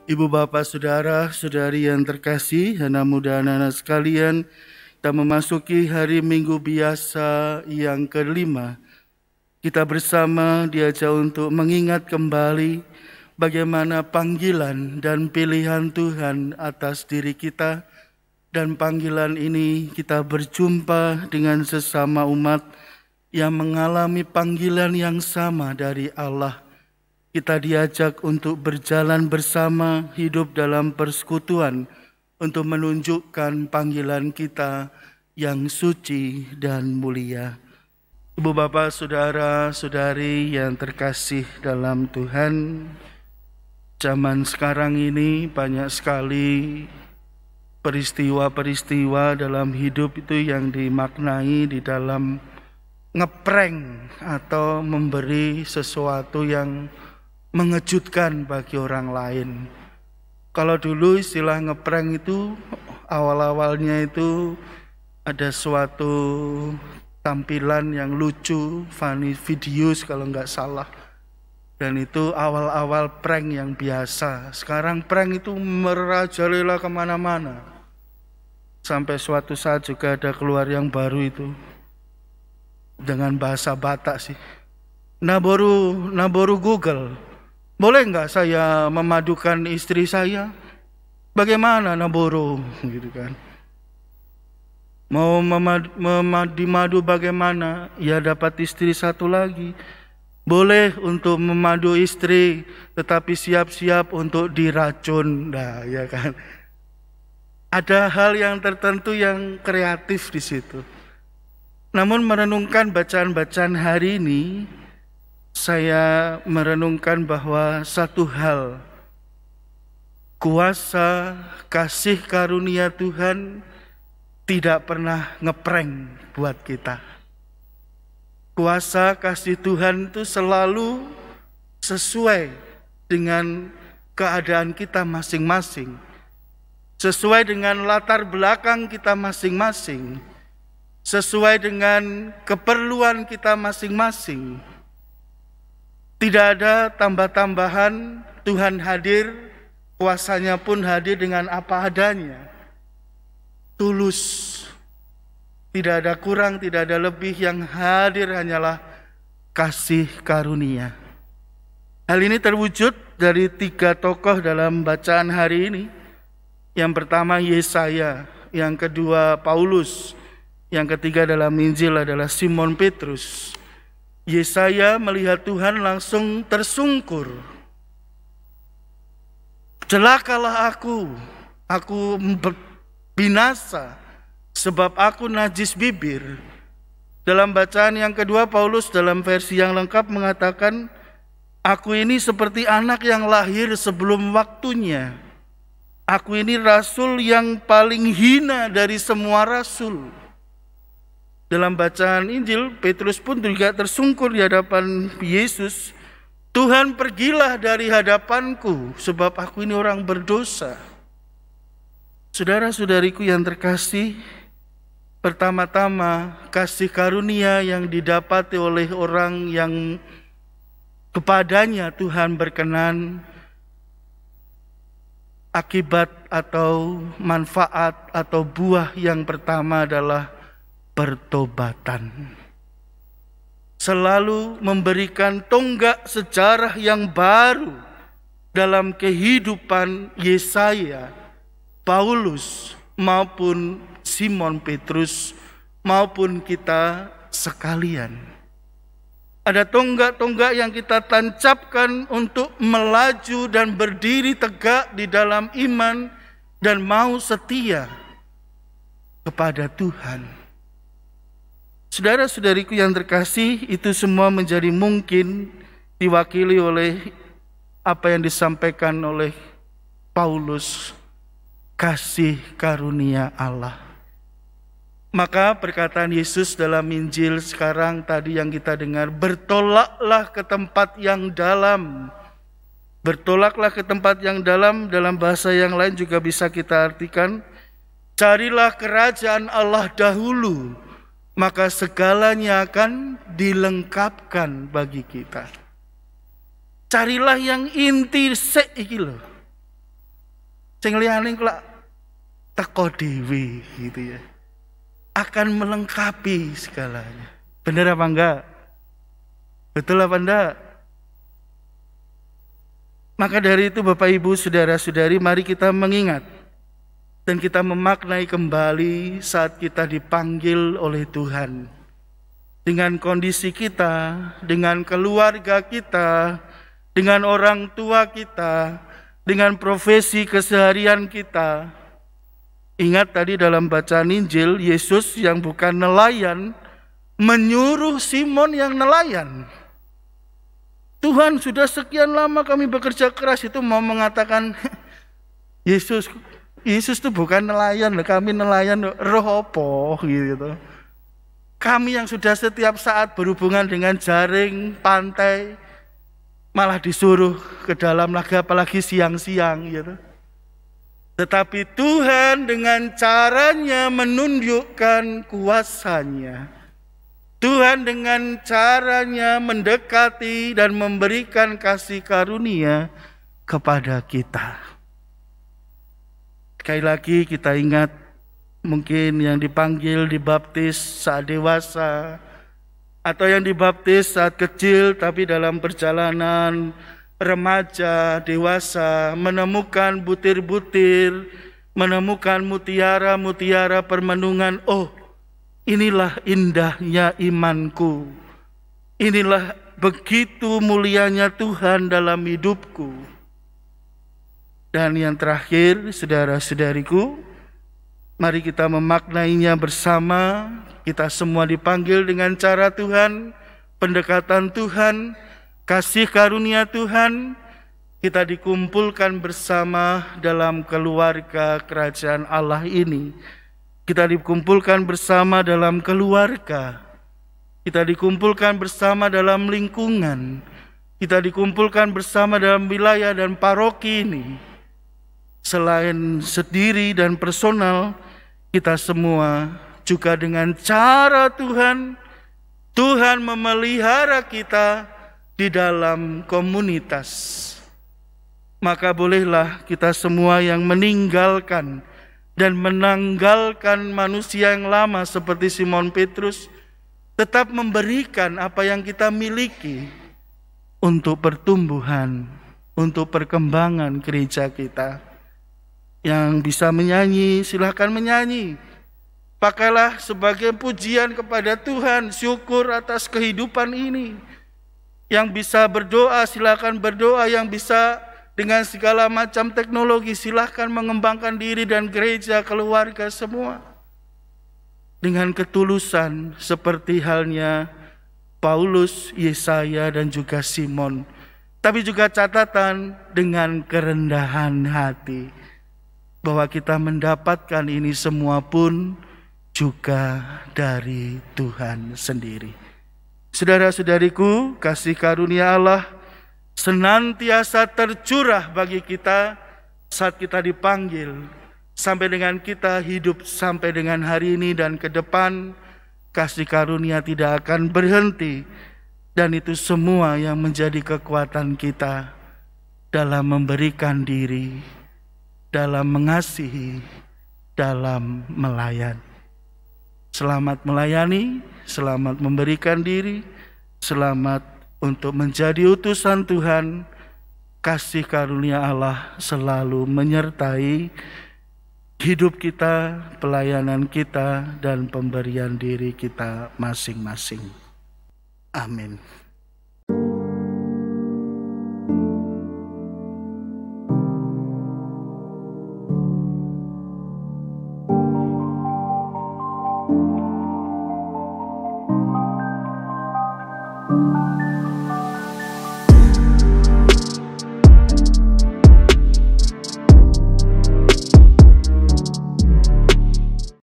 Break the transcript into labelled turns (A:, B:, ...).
A: Ibu bapak saudara saudari yang terkasih, anak muda anak-anak sekalian, kita memasuki hari Minggu biasa yang kelima. Kita bersama diajak untuk mengingat kembali bagaimana panggilan dan pilihan Tuhan atas diri kita. Dan panggilan ini kita berjumpa dengan sesama umat yang mengalami panggilan yang sama dari Allah. Kita diajak untuk berjalan bersama, hidup dalam persekutuan, untuk menunjukkan panggilan kita yang suci dan mulia. Ibu bapak, saudara, saudari yang terkasih dalam Tuhan, zaman sekarang ini banyak sekali peristiwa-peristiwa dalam hidup itu yang dimaknai di dalam ngeprank atau memberi sesuatu yang mengejutkan bagi orang lain. Kalau dulu istilah ngeprank itu awal-awalnya itu ada suatu tampilan yang lucu, funny videos kalau nggak salah. Dan itu awal-awal prank yang biasa. Sekarang prank itu merajalela kemana-mana. Sampai suatu saat juga ada keluar yang baru itu. Dengan bahasa Batak sih. Naboru Google. Boleh nggak saya memadukan istri saya? Bagaimana Naboro? Gitu kan. Mau dimadu bagaimana? Ya dapat istri satu lagi. Boleh untuk memadu istri, tetapi siap-siap untuk diracun. Nah, ya kan. Ada hal yang tertentu yang kreatif di situ. Namun merenungkan bacaan-bacaan hari ini, saya merenungkan bahwa satu hal, kuasa kasih karunia Tuhan tidak pernah ngeprank buat kita. Kuasa kasih Tuhan itu selalu sesuai dengan keadaan kita masing-masing, sesuai dengan latar belakang kita masing-masing, sesuai dengan keperluan kita masing-masing. Tidak ada tambah-tambahan, Tuhan hadir, kuasanya pun hadir dengan apa adanya. Tulus, tidak ada kurang, tidak ada lebih, yang hadir hanyalah kasih karunia. Hal ini terwujud dari 3 tokoh dalam bacaan hari ini. Yang pertama Yesaya, yang kedua Paulus, yang ketiga dalam Injil adalah Simon Petrus. Yesaya melihat Tuhan langsung tersungkur. Celakalah aku binasa, sebab aku najis bibir. Dalam bacaan yang kedua, Paulus dalam versi yang lengkap mengatakan, aku ini seperti anak yang lahir sebelum waktunya. Aku ini rasul yang paling hina dari semua rasul. Dalam bacaan Injil, Petrus pun juga tersungkur di hadapan Yesus. Tuhan, pergilah dari hadapanku, sebab aku ini orang berdosa. Saudara-saudariku yang terkasih, pertama-tama kasih karunia yang didapati oleh orang yang kepadanya Tuhan berkenan, akibat atau manfaat atau buah yang pertama adalah pertobatan. Selalu memberikan tonggak sejarah yang baru dalam kehidupan Yesaya, Paulus, maupun Simon Petrus, maupun kita sekalian. Ada tonggak-tonggak yang kita tancapkan untuk melaju dan berdiri tegak di dalam iman dan mau setia kepada Tuhan. Saudara-saudariku yang terkasih, itu semua menjadi mungkin diwakili oleh apa yang disampaikan oleh Paulus, kasih karunia Allah. Maka perkataan Yesus dalam Injil sekarang tadi yang kita dengar, bertolaklah ke tempat yang dalam. Bertolaklah ke tempat yang dalam bahasa yang lain juga bisa kita artikan, carilah kerajaan Allah dahulu, maka segalanya akan dilengkapkan bagi kita. Carilah yang inti iki lho. Sing liyane kok teko dhewe gitu ya. Akan melengkapi segalanya. Benar apa enggak? Betul apa enggak? Maka dari itu Bapak Ibu, saudara-saudari, mari kita mengingat dan kita memaknai kembali saat kita dipanggil oleh Tuhan. Dengan kondisi kita, dengan keluarga kita, dengan orang tua kita, dengan profesi keseharian kita. Ingat tadi dalam bacaan Injil, Yesus yang bukan nelayan menyuruh Simon yang nelayan. Tuhan, sudah sekian lama kami bekerja keras, itu mau mengatakan Yesus itu bukan nelayan, kami nelayan roh apa gitu. Kami yang sudah setiap saat berhubungan dengan jaring, pantai, malah disuruh ke dalam lagi, apalagi siang-siang gitu. Tetapi Tuhan dengan caranya menunjukkan kuasanya. Tuhan dengan caranya mendekati dan memberikan kasih karunia kepada kita. Sekali lagi kita ingat, mungkin yang dipanggil dibaptis saat dewasa, atau yang dibaptis saat kecil tapi dalam perjalanan remaja, dewasa, menemukan butir-butir, menemukan mutiara-mutiara permenungan. Oh, inilah indahnya imanku. Inilah begitu mulianya Tuhan dalam hidupku. Dan yang terakhir, saudara-saudariku, mari kita memaknainya bersama. Kita semua dipanggil dengan cara Tuhan, pendekatan Tuhan, kasih karunia Tuhan. Kita dikumpulkan bersama dalam keluarga kerajaan Allah ini. Kita dikumpulkan bersama dalam keluarga. Kita dikumpulkan bersama dalam lingkungan. Kita dikumpulkan bersama dalam wilayah dan paroki ini. Selain sendiri dan personal, kita semua juga dengan cara Tuhan, Tuhan memelihara kita di dalam komunitas. Maka bolehlah kita semua yang meninggalkan dan menanggalkan manusia yang lama seperti Simon Petrus, tetap memberikan apa yang kita miliki untuk pertumbuhan, untuk perkembangan gereja kita. Yang bisa menyanyi, silakan menyanyi. Pakailah sebagai pujian kepada Tuhan, syukur atas kehidupan ini. Yang bisa berdoa, silakan berdoa. Yang bisa dengan segala macam teknologi, silakan mengembangkan diri dan gereja, keluarga semua. Dengan ketulusan seperti halnya Paulus, Yesaya, dan juga Simon. Tapi juga catatan dengan kerendahan hati. Bahwa kita mendapatkan ini semua pun juga dari Tuhan sendiri. Saudara-saudariku, kasih karunia Allah senantiasa tercurah bagi kita saat kita dipanggil, sampai dengan kita hidup sampai dengan hari ini dan ke depan. Kasih karunia tidak akan berhenti, dan itu semua yang menjadi kekuatan kita dalam memberikan diri, dalam mengasihi, dalam melayani. Selamat melayani, selamat memberikan diri, selamat untuk menjadi utusan Tuhan. Kasih karunia Allah selalu menyertai hidup kita, pelayanan kita, dan pemberian diri kita masing-masing. Amin.